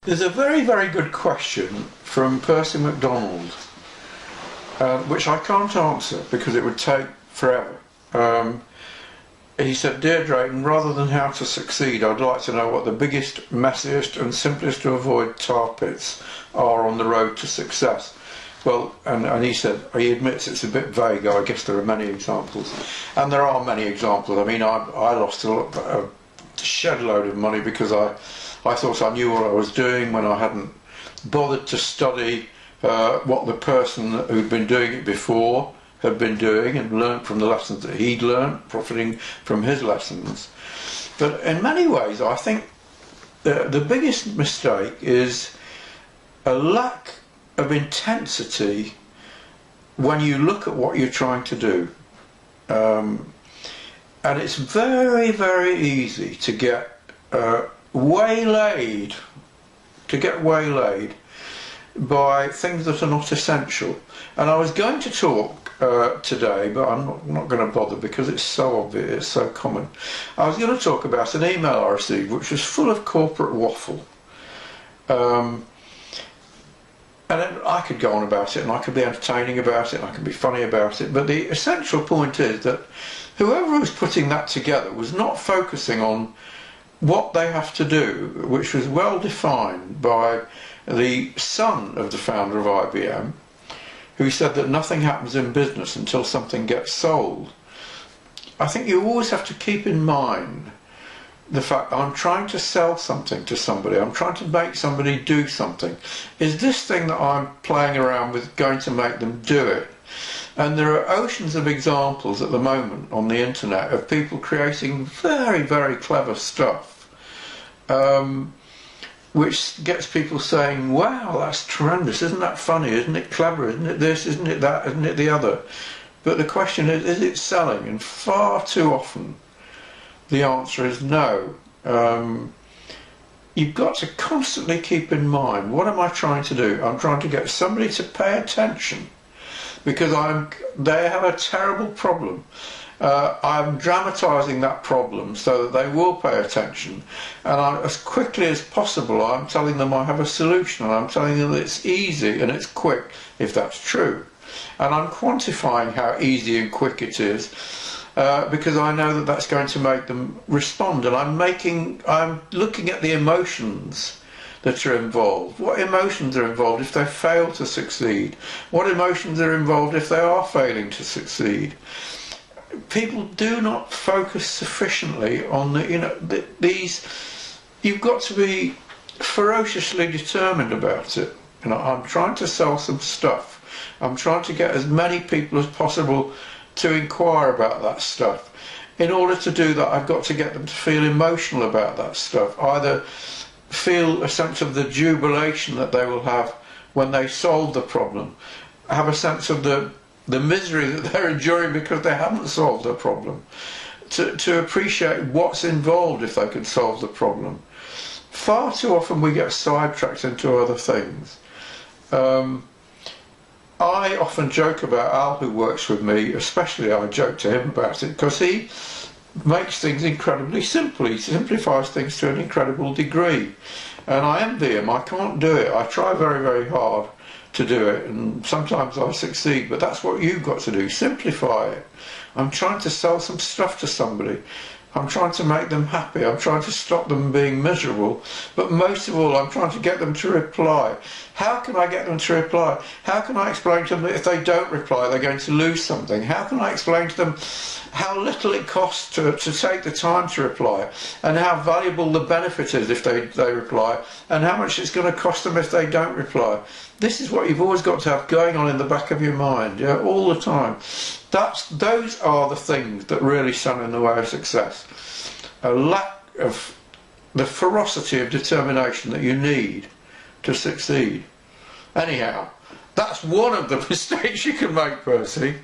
There's a very, very good question from Percy MacDonald, which I can't answer because it would take forever. He said, "Dear Drayton, rather than how to succeed, I'd like to know what the biggest, messiest and simplest to avoid tar pits are on the road to success." Well, and he said, he admits it's a bit vague. I guess there are many examples. And there are many examples. I mean, I lost a shed load of money because I thought I knew what I was doing when I hadn't bothered to study what the person who'd been doing it before had been doing and learnt from the lessons that he'd learnt, profiting from his lessons. But in many ways, I think the biggest mistake is a lack of intensity when you look at what you're trying to do. And it's very, very easy to get waylaid by things that are not essential. And I was going to talk today, but I'm not going to bother because it's so obvious, it's so common. I was going to talk about an email I received which was full of corporate waffle. And I could go on about it, and I could be entertaining about it, and I could be funny about it, but the essential point is that whoever was putting that together was not focusing on what they have to do, which was well defined by the son of the founder of IBM, who said that nothing happens in business until something gets sold. I think you always have to keep in mind the fact that I'm trying to sell something to somebody, I'm trying to make somebody do something. Is this thing that I'm playing around with going to make them do it? And there are oceans of examples at the moment on the internet of people creating very, very clever stuff, which gets people saying, wow, that's tremendous, isn't that funny, isn't it clever, isn't it this, isn't it that, isn't it the other? But the question is it selling? And far too often the answer is no. You've got to constantly keep in mind, what am I trying to do? I'm trying to get somebody to pay attention because they have a terrible problem. I'm dramatising that problem so that they will pay attention, and as quickly as possible I'm telling them I have a solution, and I'm telling them that it's easy and it's quick, if that's true. And I'm quantifying how easy and quick it is because I know that that's going to make them respond, and I'm looking at the emotions that are involved. What emotions are involved if they fail to succeed? What emotions are involved if they are failing to succeed? People do not focus sufficiently on these. You've got to be ferociously determined about it. I'm trying to sell some stuff. I'm trying to get as many people as possible to inquire about that stuff. In order to do that, I've got to get them to feel emotional about that stuff, either feel a sense of the jubilation that they will have when they solve the problem, have a sense of the misery that they're enduring because they haven't solved the problem, to appreciate what's involved if they can solve the problem. Far too often we get sidetracked into other things. I often joke about Al, who works with me, especially I joke to him about it, because he makes things incredibly simple. He simplifies things to an incredible degree. And I envy him. I can't do it. I try very, very hard to do it, and sometimes I succeed, but that's what you've got to do. Simplify it. I'm trying to sell some stuff to somebody. I'm trying to make them happy. I'm trying to stop them being miserable. But most of all, I'm trying to get them to reply. How can I get them to reply? How can I explain to them that if they don't reply, they're going to lose something? How can I explain to them how little it costs to take the time to reply, and how valuable the benefit is if they reply, and how much it's going to cost them if they don't reply? This is what you've always got to have going on in the back of your mind, yeah, all the time. Those are the things that really stand in the way of success. A lack of the ferocity of determination that you need to succeed. Anyhow, that's one of the mistakes you can make, Percy.